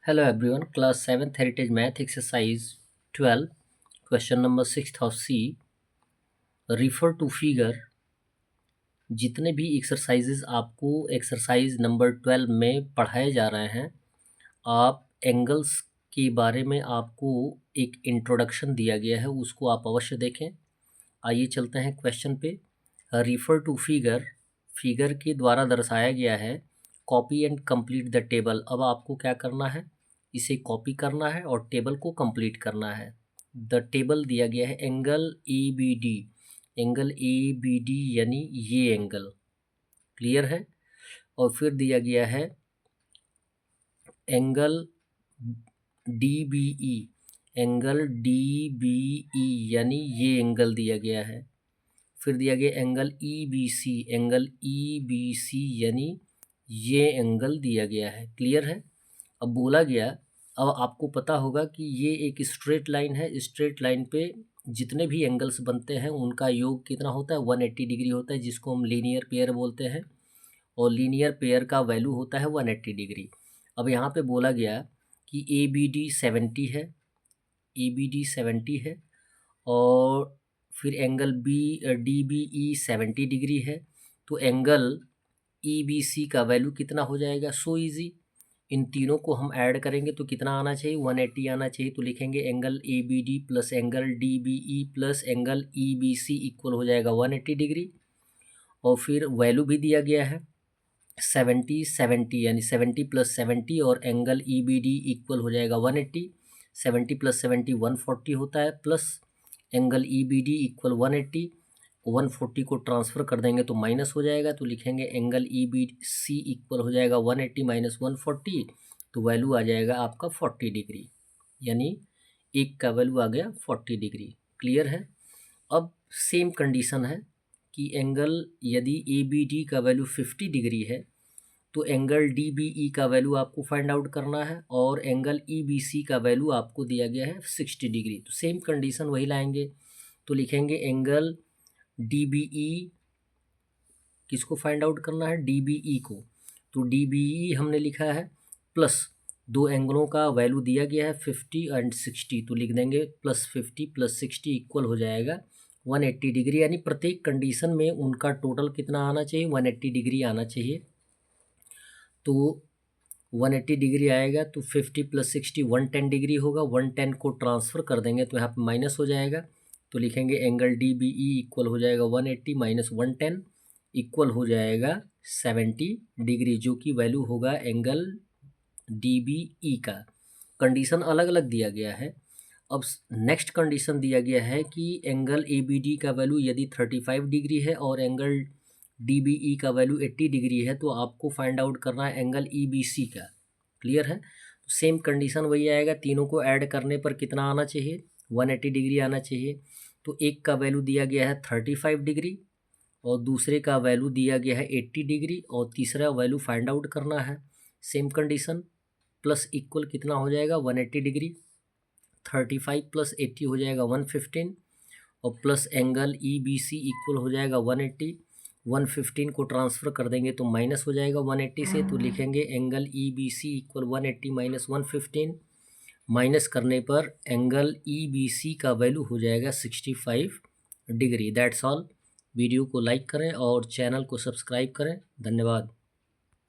Hello everyone, class 7th heritage math exercise 12 question number 6th of C. Refer to figure. जितने भी exercises आपको exercise number 12 में पढ़ाए जा रहे हैं, आप एंगल्स के बारे में आपको एक इंट्रोडक्शन दिया गया है, उसको आप अवश्य देखें। आइए चलते हैं क्वेश्चन पे। रिफ़र टू फिगर, फिगर के द्वारा दर्शाया गया है। Copy and complete the table. अब आपको क्या करना है, इसे कॉपी करना है और टेबल को कंप्लीट करना है। द टेबल दिया गया है angle A B D, angle A B D यानी ये एंगल, क्लियर है। और फिर दिया गया है angle D B E, angle D B E यानी ये एंगल दिया गया है। फिर दिया गया angle E B C, angle E B C यानी ये एंगल दिया गया है, क्लियर है। अब बोला गया, अब आपको पता होगा कि ये एक स्ट्रेट लाइन है, स्ट्रेट लाइन पे जितने भी एंगल्स बनते हैं उनका योग कितना होता है, 180 डिग्री होता है, जिसको हम लीनियर पेयर बोलते हैं। और लीनियर पेयर का वैल्यू होता है 180 डिग्री। अब यहाँ पे बोला गया कि ए बी डी 70 है, ए बी डी 70 है, और फिर angle D B E 70 degree है। तो एंगल ई बी सी का वैल्यू कितना हो जाएगा, सो इजी। इन तीनों को हम ऐड करेंगे तो कितना आना चाहिए, 180 आना चाहिए। तो लिखेंगे angle A B D plus angle D B E plus angle E B C equal हो जाएगा 180 डिग्री। और फिर वैल्यू भी दिया गया है 70 यानी 70 प्लस 70, और angle E B D equal हो जाएगा 180। 70 प्लस 70 140 होता है, plus angle E B D equal 180। 140 को ट्रांसफ़र कर देंगे तो माइनस हो जाएगा, तो लिखेंगे angle E B C equal हो जाएगा 180 माइनस 140, तो वैल्यू आ जाएगा आपका 40 डिग्री, यानी एक का वैल्यू आ गया 40 डिग्री, क्लियर है। अब सेम कंडीशन है कि एंगल यदि ए बी डी का वैल्यू 50 डिग्री है तो एंगल डी बी ई का वैल्यू आपको फाइंड आउट करना है, और एंगल ई बी सी का वैल्यू आपको दिया गया है 60 डिग्री। तो सेम कंडीशन वही लाएंगे, तो लिखेंगे एंगल डी बी ई, किसको फाइंड आउट करना है, डी बी ई को। तो डी बी ई हमने लिखा है प्लस दो एंगलों का वैल्यू दिया गया है 50 एंड 60, तो लिख देंगे प्लस 50 प्लस 60 इक्वल हो जाएगा 180 डिग्री, यानी प्रत्येक कंडीशन में उनका टोटल कितना आना चाहिए, 180 डिग्री आना चाहिए। तो 180 डिग्री आएगा तो 50 प्लस 60 110 डिग्री होगा। 110 को ट्रांसफ़र कर देंगे तो यहाँ पे माइनस हो जाएगा, तो लिखेंगे angle D B E equal हो जाएगा 180 माइनस 110 इक्वल हो जाएगा 70 डिग्री, जो कि वैल्यू होगा एंगल डी बी ई का। कंडीशन अलग अलग दिया गया है। अब नेक्स्ट कंडीशन दिया गया है कि एंगल ए बी डी का वैल्यू यदि 35 डिग्री है और एंगल डी बी ई का वैल्यू 80 डिग्री है, तो आपको फाइंड आउट करना है एंगल ई बी सी का, क्लियर है। तो सेम कंडीशन वही आएगा, तीनों को ऐड करने पर कितना आना चाहिए, 180 डिग्री आना चाहिए। तो एक का वैल्यू दिया गया है 35 डिग्री, और दूसरे का वैल्यू दिया गया है 80 डिग्री, और तीसरा वैल्यू फाइंड आउट करना है। सेम कंडीशन, प्लस इक्वल कितना हो जाएगा 180 डिग्री, 35 प्लस 80 हो जाएगा 115, और plus angle E B C equal हो जाएगा 180। 115 को ट्रांसफ़र कर देंगे तो माइनस हो जाएगा 180 से, तो लिखेंगे angle E B C equal 180 minus 115। Minus करने पर एंगल ई बी सी का वैल्यू हो जाएगा 65 डिग्री। That's all. वीडियो को लाइक करें और चैनल को सब्सक्राइब करें। धन्यवाद।